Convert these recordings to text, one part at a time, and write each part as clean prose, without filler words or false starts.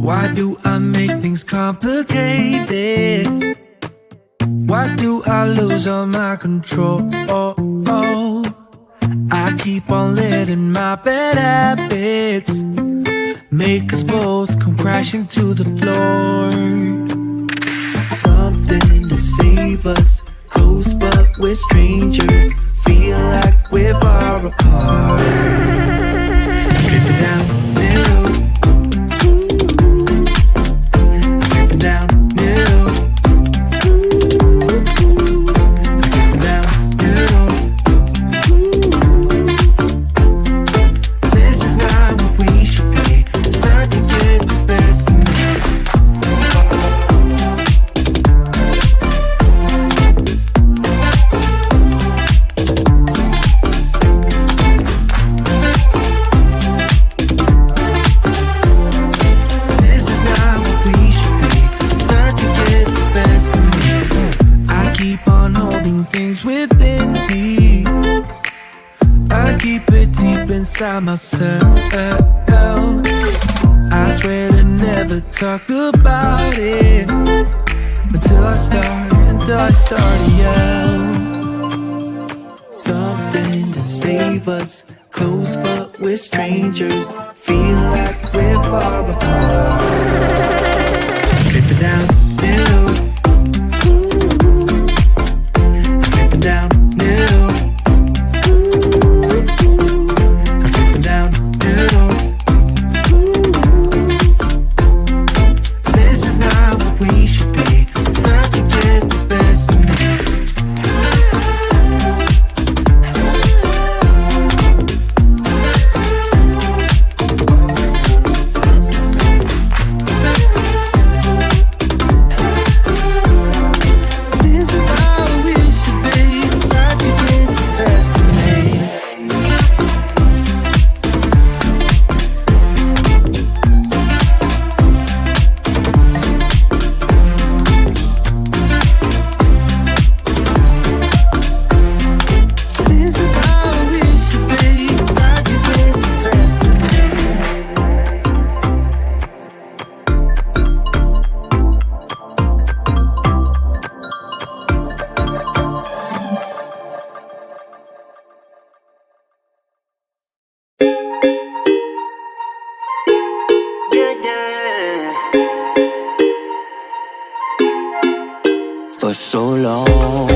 Why do I make things complicated? Why do I lose all my control? I keep on letting my bad habits make us both come crashing to the floor. Something to save us, close but we're strangers. Feel like we're far apart. Stripping down the middle. Stripping down the middle. Stripping down the middle. This is not what we should be. Start to get the best of me. Inside myself, I swear to never talk about it until I start to yell. Something to save us, close but we're strangers. Feel like we're far apart. Stripping down middle. Stripping down middle. For so long,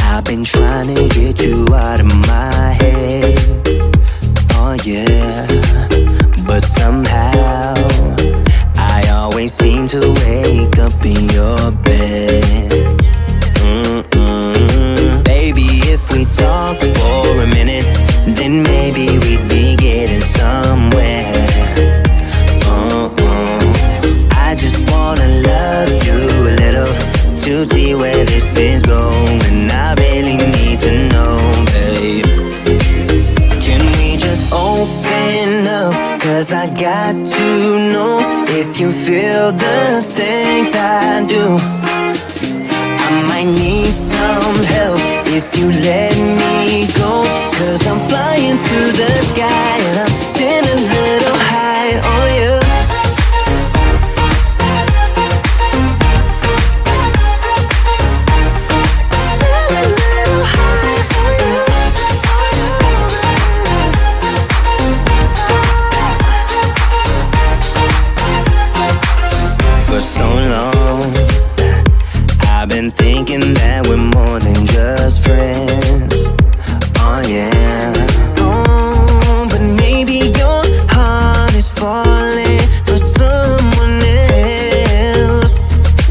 I've been trying to get you out of my head. Oh yeah, but somehow I always seem to wake up in your bed. Baby, if we talk for a minute, then maybe we'd be getting somewhere. I just wanna love you a little to see where this is going. I really need to know, babe. Can we just open up? 'Cause I got to know if you feel the things I do. I might need some help if you let me go. 'Cause I'm flying through the sky and I'm sitting a little high on you. Thinking that we're more than just friends. Oh yeah. Oh, but maybe your heart is falling for someone else.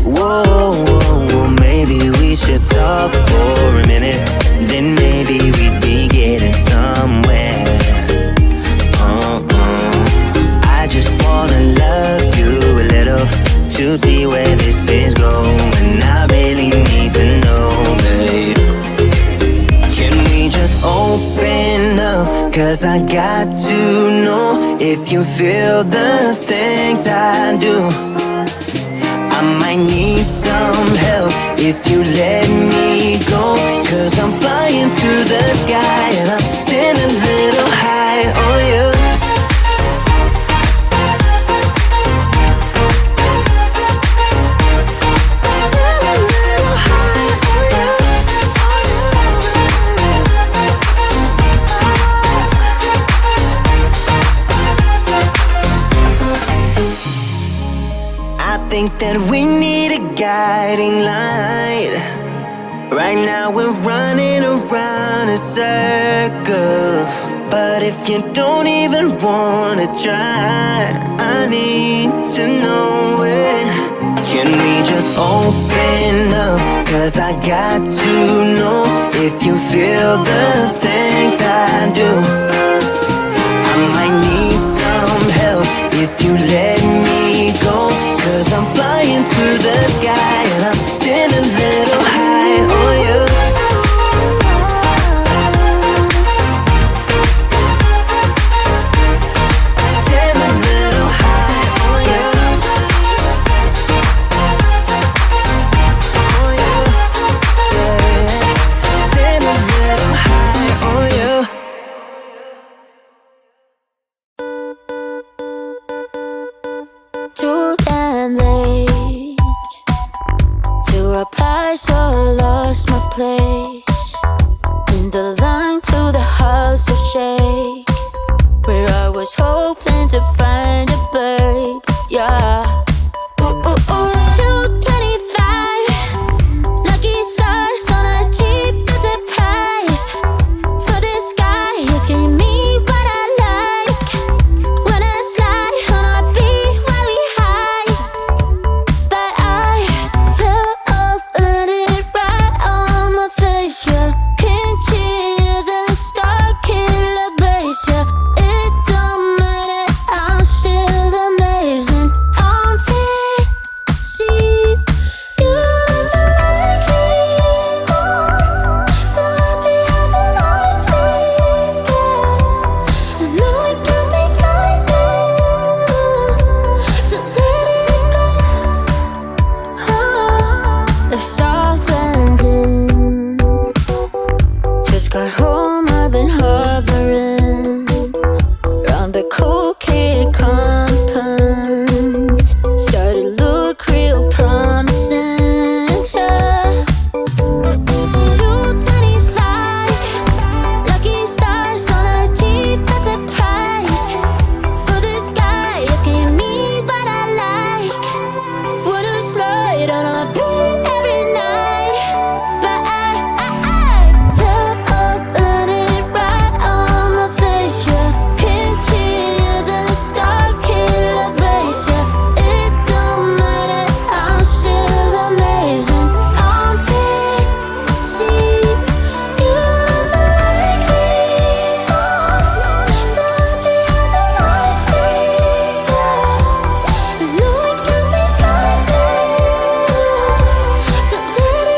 Whoa, maybe we should talk for a minute. Then maybe we'd be getting somewhere. I just wanna love you a little to see where this is going. I really need to know, babe. Can we just open up? 'Cause I got to know if you feel the things I do. I might need some help if you let me go. 'Cause I'm flying through the sky and I'm sitting a little high on you. I think that we need a guiding light. Right now we're running around in circles, but if you don't even wanna try, I need to know it. Can we just open up? 'Cause I got to know if you feel the things I do. I might need some help if you let me go, 'cause I'm flying through the sky and I'm still a little high on you. Still a little high on you. On you. Yeah. Still a little high on you. Too damn late to reply, so I lost my place in the line to the house of shake, where I was hoping to find a babe. Yeah. Ooh, ooh, ooh. 225 lucky stars on a cheap visit price for this guy asking me what I like when I slide on a beat while we high. But I fell off, let it right on my face, yeah. Can't hear the star killer bass, yeah. It don't matter, I'm still amazing. I'm free, see, you don't like me more. So happy I can always be, yeah. I know it can be frightening to let it go. The south ending. Just got home, I've been hovering around the cool kid compound. Started look real promising, yeah. 225 lucky stars on a cheap visit price for this guy asking me what I like. Wanna slide on a beat every night, but I fell off, let it right on my face, yeah. Can't hear the star killer bass, yeah. It don't matter, I'm still amazing. I'm free, see, you don't like me more. So happy I can always be, yeah. I know it can be frightening to let it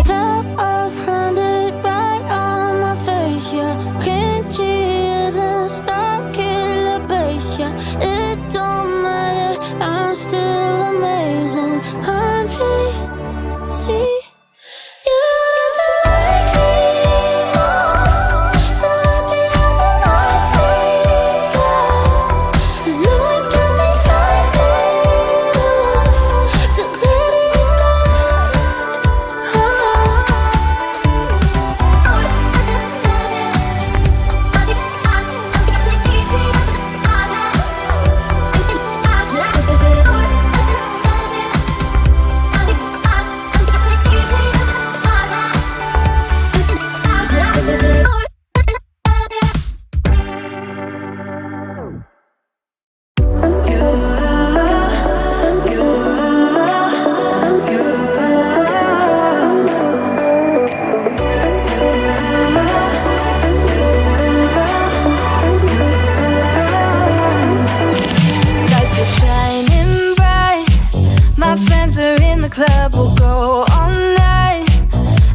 Fell off, landed right on my face, yeah. Can't hear the star killer bass, yeah. It don't matter, I'm still amazing. I'm free, see, you don't like me more. So happy I can always be, yeah. I know it can be frightening to let it go. Lights are shining bright. My friends are in the club, we'll go all night.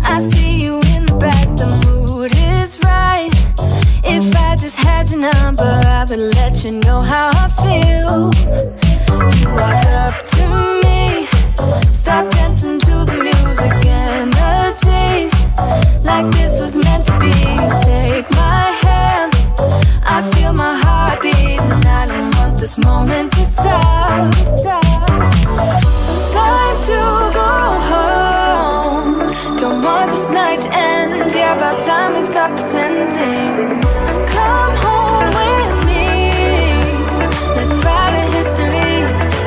I see you in the back, the mood is right. If I just had your number, I would let you know how I feel. You walk up to me, start dancing to the music, energies like this was meant to be. Take my hand, pretending. Come home with me. Let's write a history.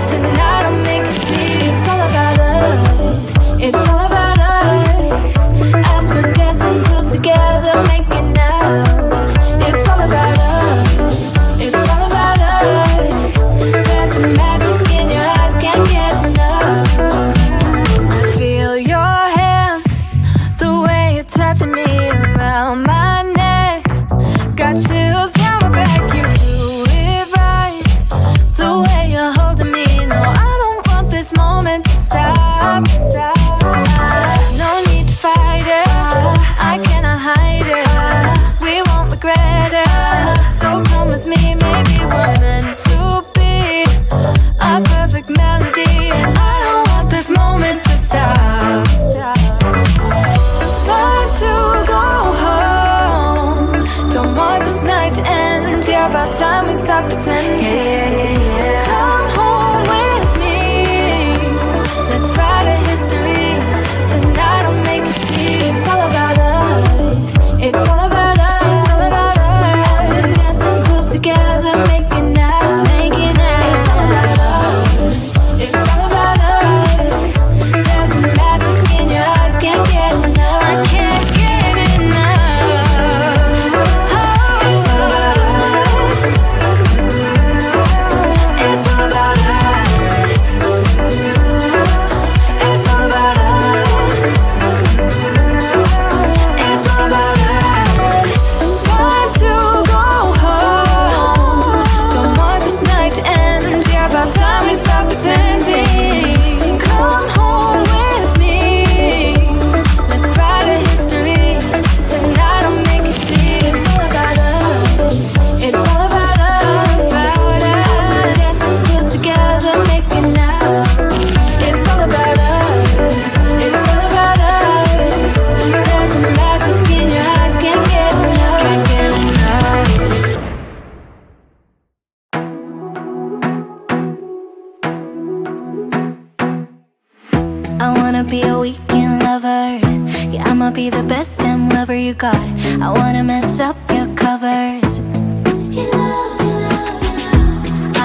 Tonight I'll make you see. It's all about us. It's all about us. As we're dancing close together, making out. It's all about us. It's all about us. There's some magic in your eyes, can't get enough. Feel your hands, the way you're touching me around my neck. Got chills down my back, you do it right. The way you're holding me, no, I don't want this moment to stop. No need to fight it, I cannot hide it. We won't regret it, so come with me. Maybe we're meant to be a perfect melody, and I don't want this moment to stop. Time to go home. Don't want this night to end. Yeah, about time we stop pretending. Come home with me. Let's write a history. Tonight I'll make you see. It's all about us. It's all about us. It's all about us. As we're dancing close together, making out, making out. It's all about us. It's all about us. There's some magic in your eyes, can't get enough. I can't get enough. Oh, it's all about us. It's all about us. It's all about us. It's all about us. Time to go home. Don't want this night to end. Yeah, about time we stop pretending. Come home with me. Let's write a history. Tonight I'll make you see. It's all about us. It's all about us. As we're dancing close together, making out. It's all about us. It's all about us. There's some magic in your eyes, can't get enough. Can't get enough. I wanna be a weekend lover. Yeah, I'ma be the best damn lover you got. I wanna mess up your covers.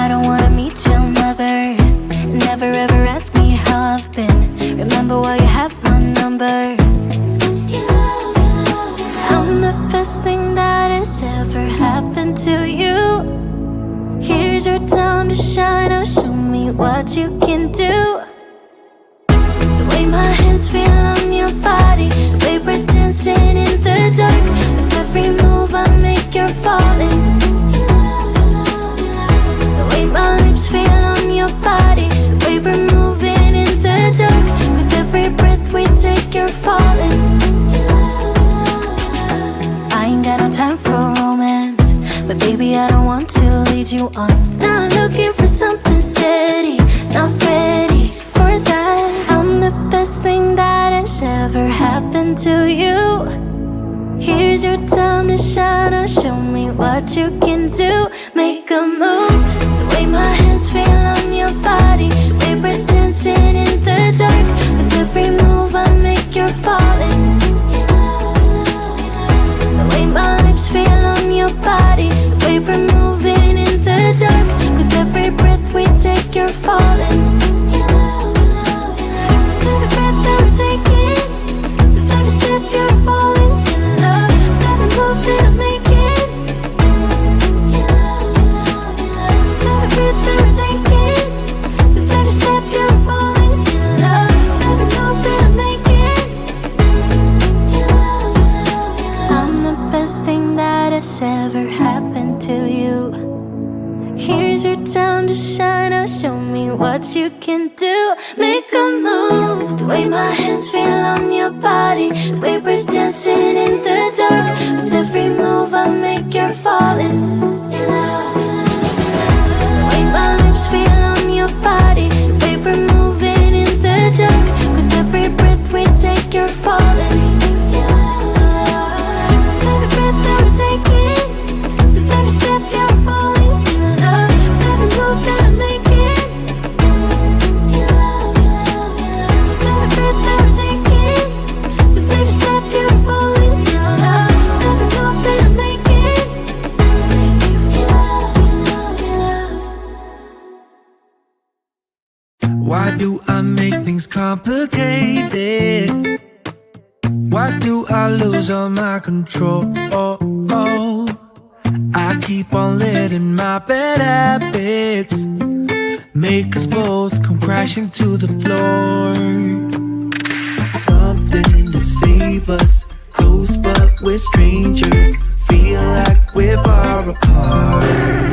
I don't wanna meet your mother. Never ever ask me how I've been. Remember why you have my number. I'm the best thing that has ever happened to you. Here's your time to shine. Now show me what you can do. The way my hands feel on your body, the way we're dancing in the dark. With every move I make, you're falling. The way my lips feel on your body, the way we're moving in the dark. With every breath we take, you're falling. I ain't got no time for romance, but baby I don't want to lead you on. Not looking for something steady, not ready for that. I'm the best thing that has ever happened to you. Here's your time to shine. Now show me what you can do. Make a move. The way my hands feel on your body, the way we're dancing in the dark. With every move I make, you're falling. The way my lips feel on your body, the way we're moving in the dark. With every breath we take, you're falling. Every breath that we're taking, with every step you're falling in love. With every move that I'm making, every breath that we're taking, with every step you're falling in love. With every move that I'm making, I'm the best thing that has ever happened to you. Here's your time to shine. Now show me what you can do. Make a move. The way my hands feel on your body, the way we're dancing in the dark. With every move I make, you're falling. The way my lips feel on your body, the way we're moving in the dark. With every breath we take, you're falling. Every breath that we're taking, with every step you're falling in love. With every move that I'm making, every breath that we're taking, with every step you're falling in love. With every move Why do I make things complicated? Why do I lose all my control? I keep on letting my bad habits make us both come crashing to the floor. Something to save us, close but we're strangers, feel like we're far apart.